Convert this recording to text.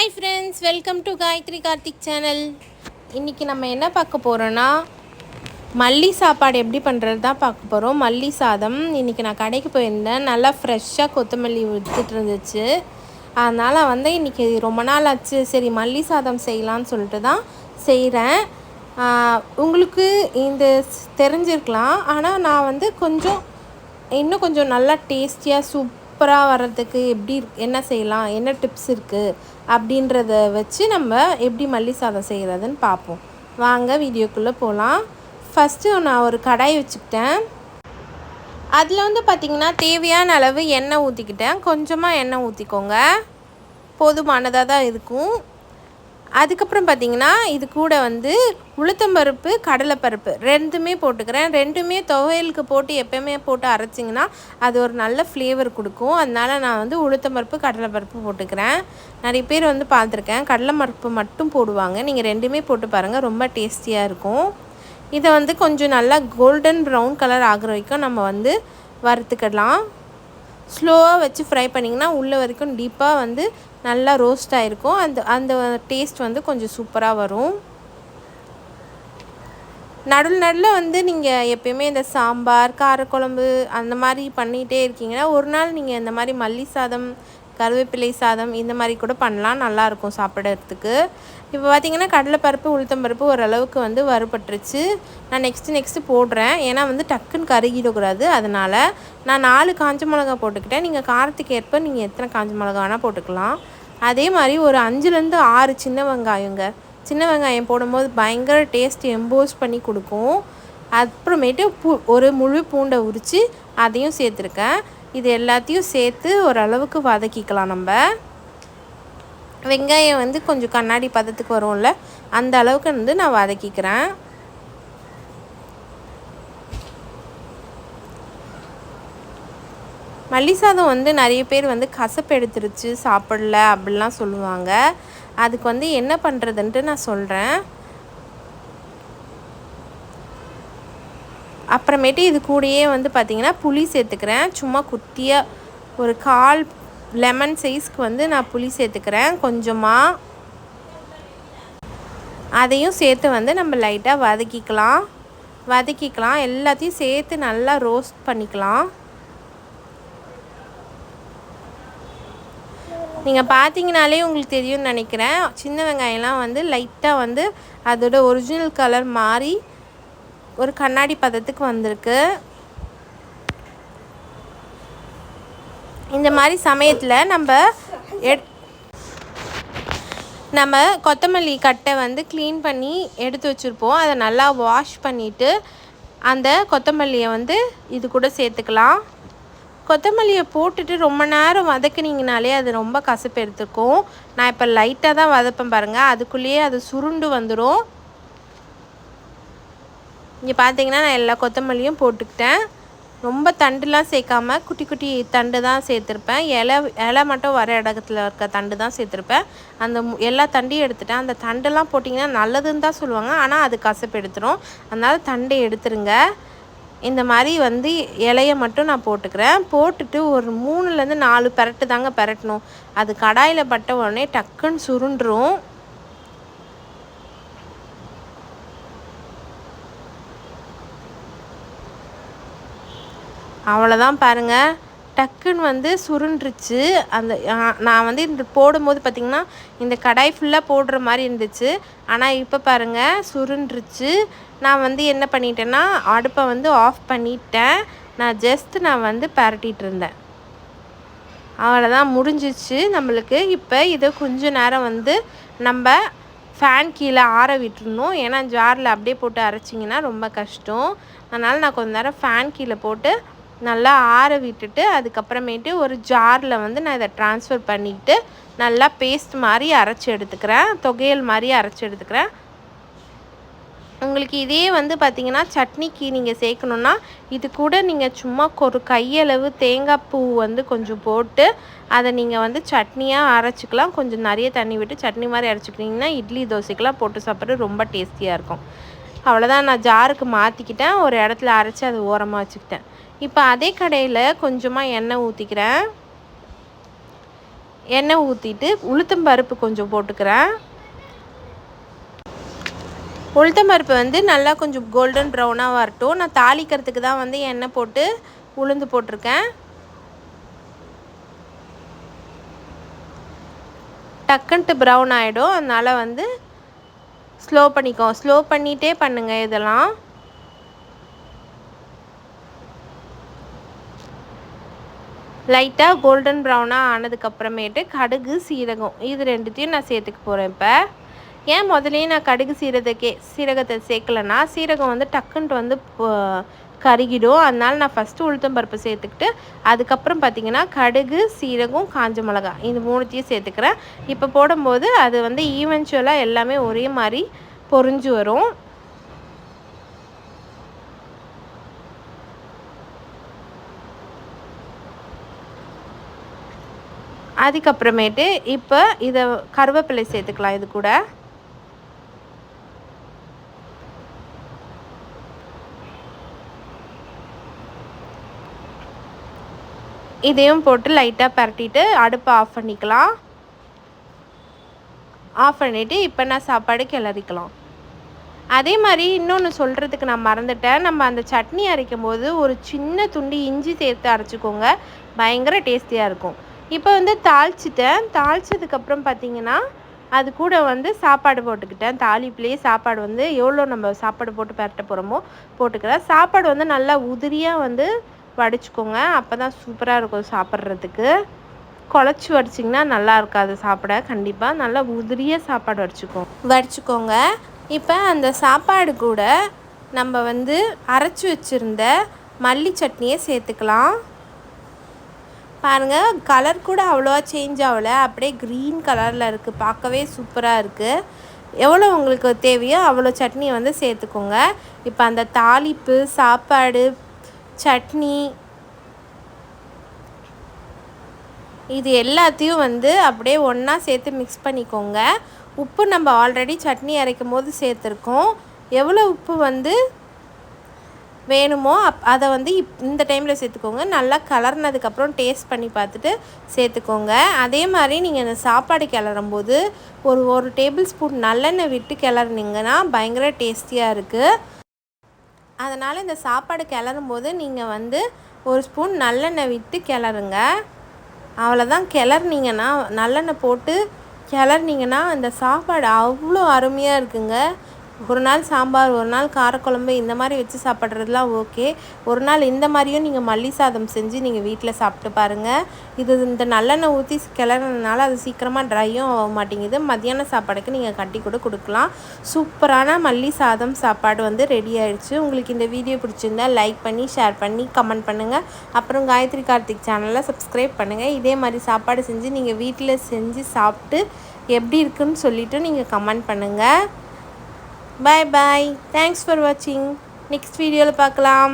Hi friends, welcome to Gayathri Karthik channel. இன்றைக்கி நம்ம என்ன பார்க்க போகிறோன்னா, மல்லி சாப்பாடு எப்படி பண்ணுறது தான் பார்க்க போகிறோம். மல்லி சாதம். இன்றைக்கி நான் கடைக்கு போயிருந்தேன். நல்லா ஃப்ரெஷ்ஷாக கொத்தமல்லி விற்றுட்டு இருந்துச்சு. அதனால் இன்றைக்கி ரொம்ப நாள் ஆச்சு, சரி மல்லி சாதம் செய்யலான்னு சொல்லிட்டு தான் செய்கிறேன். உங்களுக்கு இந்த தெரிஞ்சிருக்கலாம், ஆனால் நான் இன்னும் கொஞ்சம் நல்லா டேஸ்டியாக சூப்பராக வர்றதுக்கு என்ன செய்யலாம், என்ன டிப்ஸ் இருக்குது அப்படின்றத வச்சு நம்ம எப்படி மல்லி சாதம் செய்கிறதுன்னு பார்ப்போம். வாங்க வீடியோக்குள்ளே போகலாம். ஃபஸ்ட்டு நான் ஒரு கடாய் வச்சுக்கிட்டேன். அதில் பார்த்திங்கன்னா தேவையான அளவு எண்ணெய் ஊற்றிக்கிட்டேன். கொஞ்சமாக எண்ணெய் ஊற்றிக்கோங்க, போதுமானதாக தான் இருக்கும். அதுக்கப்புறம் பார்த்திங்கன்னா இது கூட உளுத்தம்பருப்பு, கடலைப்பருப்பு ரெண்டுமே போட்டுக்கிறேன். ரெண்டுமே துவையலுக்கு போட்டு எப்போயுமே போட்டு அரைச்சிங்கன்னா அது ஒரு நல்ல ஃப்ளேவர் கொடுக்கும். அதனால் நான் உளுத்தம்பருப்பு, கடலைப்பருப்பு போட்டுக்கிறேன். நிறைய பேர் பார்த்துருக்கேன் கடலைப்பருப்பு மட்டும் போடுவாங்க. நீங்கள் ரெண்டுமே போட்டு பாருங்கள், ரொம்ப டேஸ்டியாக இருக்கும். இதை கொஞ்சம் நல்லா கோல்டன் ப்ரௌன் கலர் ஆகிற வரைக்கும் நம்ம வறுத்துக்கலாம். ஸ்லோவாக வச்சு ஃப்ரை பண்ணிங்கன்னா உள்ளே வரைக்கும் டீப்பாக நல்லா ரோஸ்ட் ஆகிருக்கும். அந்த டேஸ்ட் கொஞ்சம் சூப்பராக வரும். நடுவில் நீங்கள் எப்பயுமே இந்த சாம்பார், காரக்குழம்பு அந்த மாதிரி பண்ணிகிட்டே இருக்கீங்கன்னா ஒரு நாள் நீங்கள் இந்த மாதிரி மல்லி சாதம், கருவேப்பிலை சாதம் இந்த மாதிரி கூட பண்ணலாம், நல்லாயிருக்கும் சாப்பிட்றதுக்கு. இப்போ பார்த்திங்கன்னா கடலைப்பருப்பு, உளுத்தம்பருப்பு ஓரளவுக்கு வறுபட்டுருச்சு. நான் நெக்ஸ்ட்டு போடுறேன். ஏன்னா டக்குன்னு கருகிடக்கூடாது. அதனால் நான் 4 காஞ்ச மிளகா போட்டுக்கிட்டேன். நீங்கள் காரத்துக்கு ஏற்ப நீங்கள் எத்தனை காஞ்ச மிளகா வேணால் போட்டுக்கலாம். அதே மாதிரி ஒரு 5லேருந்து 6 சின்ன வெங்காயங்க. சின்ன வெங்காயம் போடும்போது பயங்கர டேஸ்ட் எம்போஸ் பண்ணி கொடுக்கும். அப்புறமேட்டு ஒரு முழு பூண்டை உரித்து அதையும் சேர்த்துருக்கேன். இது எல்லாத்தையும் சேர்த்து ஓரளவுக்கு வதக்கிக்கலாம். நம்ம வெங்காயம் கொஞ்சம் கண்ணாடி பதத்துக்கு வரும்ல, அந்த அளவுக்கு நான் வதக்கிக்கிறேன். மல்லி சாதம் நிறைய பேர் கசப்பு எடுத்துருச்சு, சாப்பிடல அப்படிலாம் சொல்லுவாங்க. அதுக்கு என்ன பண்ணுறதுன்ட்டு நான் சொல்கிறேன். அப்புறமேட்டு இது கூடயே பார்த்திங்கன்னா புளி சேர்த்துக்கிறேன். சும்மா குட்டியாக ஒரு 1/4 லெமன் சைஸ்க்கு நான் புளி சேர்த்துக்கிறேன் கொஞ்சமாக. அதையும் சேர்த்து நம்ம லைட்டாக வதக்கிக்கலாம். எல்லாத்தையும் சேர்த்து நல்லா ரோஸ்ட் பண்ணிக்கலாம். நீங்கள் பார்த்தீங்கனாலே உங்களுக்கு தெரியும்னு நினைக்கிறேன். சின்ன வெங்காயம்லாம் லைட்டாக அதோட ஒரிஜினல் கலர் மாறி ஒரு கண்ணாடி பதத்துக்கு வந்திருக்கு. இந்த மாதிரி சமயத்தில் நம்ம கொத்தமல்லி கட்டை க்ளீன் பண்ணி எடுத்து வச்சுருப்போம். அதை நல்லா வாஷ் பண்ணிவிட்டு அந்த கொத்தமல்லியை இது கூட சேர்த்துக்கலாம். கொத்தமல்லியை போட்டுட்டு ரொம்ப நேரம் வதக்குனிங்கனாலே அது ரொம்ப கசப்பு எடுத்துக்கும். நான் இப்போ லைட்டாக தான் வதப்பேன் பாருங்கள், அதுக்குள்ளேயே அது சுருண்டு வந்துடும். இங்கே பார்த்தீங்கன்னா நான் எல்லா கொத்தமல்லியும் போட்டுக்கிட்டேன். ரொம்ப தண்டுலாம் சேர்க்காம குட்டி குட்டி தண்டு தான் சேர்த்துருப்பேன். இலை மட்டும் வர இடத்துல இருக்க தண்டு தான் சேர்த்துருப்பேன். அந்த எல்லா தண்டையும் எடுத்துட்டேன். அந்த தண்டெல்லாம் போட்டிங்கன்னா நல்லதுன்னு தான் சொல்லுவாங்க, ஆனால் அது கசப்பு எடுத்துரும். அதனால் தண்டை எடுத்துருங்க. இந்த மாதிரி இலையை மட்டும் நான் போட்டுக்கிறேன். போட்டுட்டு ஒரு 3லேருந்து 4 பெரட்டு தாங்க பெரட்டணும். அது கடாயில் பட்ட உடனே டக்குன்னு சுருண்டுரும். அவ்வளோதான் பாருங்கள், டக்குன்னு சுருண்டுருச்சு. நான் இந்த போடும்போது பார்த்திங்கன்னா இந்த கடாய் ஃபுல்லாக போடுற மாதிரி இருந்துச்சு. ஆனால் இப்போ பாருங்கள் சுருண்டுருச்சு. நான் என்ன பண்ணிட்டேன்னா அடுப்பை ஆஃப் பண்ணிட்டேன். நான் பரட்டிகிட்டு இருந்தேன். அவ்வளோதான், முடிஞ்சிச்சு நம்மளுக்கு. இப்போ இதை கொஞ்சம் நேரம் நம்ம ஃபேன் கீழே ஆற விட்டுருணும். ஏன்னா ஜாரில் அப்படியே போட்டு அரைச்சிங்கன்னா ரொம்ப கஷ்டம். அதனால் நான் கொஞ்சம் நேரம் ஃபேன் கீழே போட்டு நல்லா ஆற விட்டுட்டு அதுக்கப்புறமேட்டு ஒரு ஜாரில் நான் இதை ட்ரான்ஸ்ஃபர் பண்ணிக்கிட்டு நல்லா பேஸ்ட் மாதிரி அரைச்சி எடுத்துக்கிறேன். தொகையல் மாதிரி அரைச்சி எடுத்துக்கிறேன். உங்களுக்கு இதே பார்த்திங்கன்னா சட்னிக்கு நீங்கள் சேர்க்கணுன்னா இது கூட நீங்கள் சும்மா ஒரு கையளவு தேங்காய் பூ கொஞ்சம் போட்டு அதை நீங்கள் சட்னியாக அரைச்சிக்கலாம். கொஞ்சம் நிறைய தண்ணி விட்டு சட்னி மாதிரி அரைச்சிக்கிட்டிங்கன்னா இட்லி தோசைக்கெலாம் போட்டு சாப்பிட்றது ரொம்ப டேஸ்டியாக இருக்கும். அவ்வளோதான், நான் ஜாருக்கு மாற்றிக்கிட்டேன். ஒரு இடத்துல அரைச்சி அதை ஓரமாக வச்சுக்கிட்டேன். இப்போ அதே கடையில் கொஞ்சமாக எண்ணெய் ஊற்றிக்கிறேன். எண்ணெய் ஊற்றிட்டு உளுத்தம் பருப்பு கொஞ்சம் போட்டுக்கிறேன். உளுத்தம் பருப்பு வந்து நல்லா கொஞ்சம் கோல்டன் ப்ரௌனாக வரட்டும். நான் தாளிக்கிறதுக்கு தான் வந்து எண்ணெய் போட்டு உளுந்து போட்டிருக்கேன். டக்குன்ட்டு ப்ரௌன் ஆகிடும். அதனால் வந்து ஸ்லோ பண்ணிகிட்டே பண்ணுங்கள். இதெல்லாம் லைட்டாக கோல்டன் ப்ரௌனாக ஆனதுக்கப்புறமேட்டு கடுகு சீரகம் இது ரெண்டுத்தையும் நான் சேர்த்துக்க போகிறேன். இப்போ ஏன் முதலையும் நான் கடுகு சீரகத்தை சேர்க்கலைன்னா சீரகம் வந்து டக்குன்ட்டு வந்து கருகிடும். அதனால் நான் ஃபஸ்ட்டு உளுத்தம் பருப்பு சேர்த்துக்கிட்டு அதுக்கப்புறம் பார்த்திங்கன்னா கடுகு சீரகம் காஞ்ச மிளகாய் இது மூணுத்தையும் சேர்த்துக்கிறேன். இப்போ போடும்போது அது வந்து ஈவென்ச்சுவலாக எல்லாமே ஒரே மாதிரி பொரிஞ்சு வரும். அதுக்கப்புறமேட்டு இப்போ இதை கருவேப்பிலை சேர்த்துக்கலாம். இது கூட இதையும் போட்டு லைட்டாக பரட்டிட்டு அடுப்பை ஆஃப் பண்ணிக்கலாம். ஆஃப் பண்ணிவிட்டு இப்போ நான் சாப்பாடு கிளறிக்கலாம். அதே மாதிரி இன்னொன்று சொல்கிறதுக்கு நான் மறந்துட்டேன். நம்ம அந்த சட்னி அரைக்கும் போது ஒரு சின்ன துண்டு இஞ்சி சேர்த்து அரைச்சிக்கோங்க. பயங்கர டேஸ்டியாக இருக்கும். இப்போ வந்து தாளிச்சதுக்கப்புறம் பார்த்திங்கன்னா அது கூட வந்து சாப்பாடு போட்டுக்கிட்டேன். தாளிப்புலேயே சாப்பாடு வந்து எவ்வளோ நம்ம சாப்பாடு போட்டு பரட்ட போகிறோமோ போட்டுக்கிறேன். சாப்பாடு வந்து நல்லா உதிரியாக வந்து வடிச்சுக்கோங்க. அப்போ தான் சூப்பராக இருக்கும் சாப்பிட்றதுக்கு. குழச்சி வடிச்சிங்கன்னா நல்லா இருக்காது சாப்பிட. கண்டிப்பாக நல்லா உதிரியாக சாப்பாடு வடிச்சுக்கோங்க. இப்போ அந்த சாப்பாடு கூட நம்ம வந்து அரைச்சி வச்சுருந்த மல்லி சட்னியை சேர்த்துக்கலாம். பாருங்கள், கலர் கூட அவ்வளோவா சேஞ்ச் ஆகலை. அப்படியே க்ரீன் கலரில் இருக்குது. பார்க்கவே சூப்பராக இருக்குது. எவ்வளோ உங்களுக்கு தேவையோ அவ்வளோ சட்னியை வந்து சேர்த்துக்கோங்க. இப்போ அந்த தாளிப்பு சாப்பாடு சட்னி இது எல்லாத்தையும் வந்து அப்படியே ஒன்றா சேர்த்து மிக்ஸ் பண்ணிக்கோங்க. உப்பு நம்ம ஆல்ரெடி சட்னி அரைக்கும் போது சேர்த்துருக்கோம். எவ்வளோ உப்பு வந்து வேணுமோ அதை வந்து இந்த டைமில் சேர்த்துக்கோங்க. நல்லா கலர்னதுக்கப்புறம் டேஸ்ட் பண்ணி பார்த்துட்டு சேர்த்துக்கோங்க. அதே மாதிரி நீங்கள் இந்த சாப்பாடு கிளறும்போது ஒரு டேபிள் ஸ்பூன் நல்லெண்ணெய் விட்டு கிளறுனீங்கன்னா பயங்கர டேஸ்டியாக இருக்குது. அதனால் இந்த சாப்பாடு கிளறும் போது நீங்கள் வந்து ஒரு ஸ்பூன் நல்லெண்ணெய் விட்டு கிளறுங்க. அவ்வளோதான். கிளறுனீங்கன்னா நல்லெண்ணெய் போட்டு கிளறுனீங்கன்னா அந்த சாப்பாடு அவ்வளோ அருமையாக இருக்குங்க. ஒரு நாள் சாம்பார், ஒரு நாள் காரக்குழம்பு இந்த மாதிரி வச்சு சாப்பிட்றதுலாம் ஓகே. ஒரு நாள் இந்த மாதிரியும் நீங்கள் மல்லி சாதம் செஞ்சு நீங்கள் வீட்டில் சாப்பிட்டு பாருங்கள். இந்த நல்லெண்ணெய் ஊற்றி கிளறதுனால அது சீக்கிரமாக ட்ரையும் ஆக மாட்டேங்குது. மத்தியான சாப்பாடுக்கு நீங்கள் கட்டி கூட கொடுக்கலாம். சூப்பரான மல்லி சாதம் சாப்பாடு வந்து ரெடி ஆகிடுச்சு. உங்களுக்கு இந்த வீடியோ பிடிச்சிருந்தா லைக் பண்ணி ஷேர் பண்ணி கமெண்ட் பண்ணுங்கள். அப்புறம் காயத்ரி கார்த்திக் சேனலை சப்ஸ்கிரைப் பண்ணுங்கள். இதே மாதிரி சாப்பாடு செஞ்சு நீங்கள் வீட்டில் செஞ்சு சாப்பிட்டு எப்படி இருக்குன்னு சொல்லிவிட்டு நீங்கள் கமெண்ட் பண்ணுங்கள். Bye bye. Thanks for watching. Next video பார்க்கலாம்.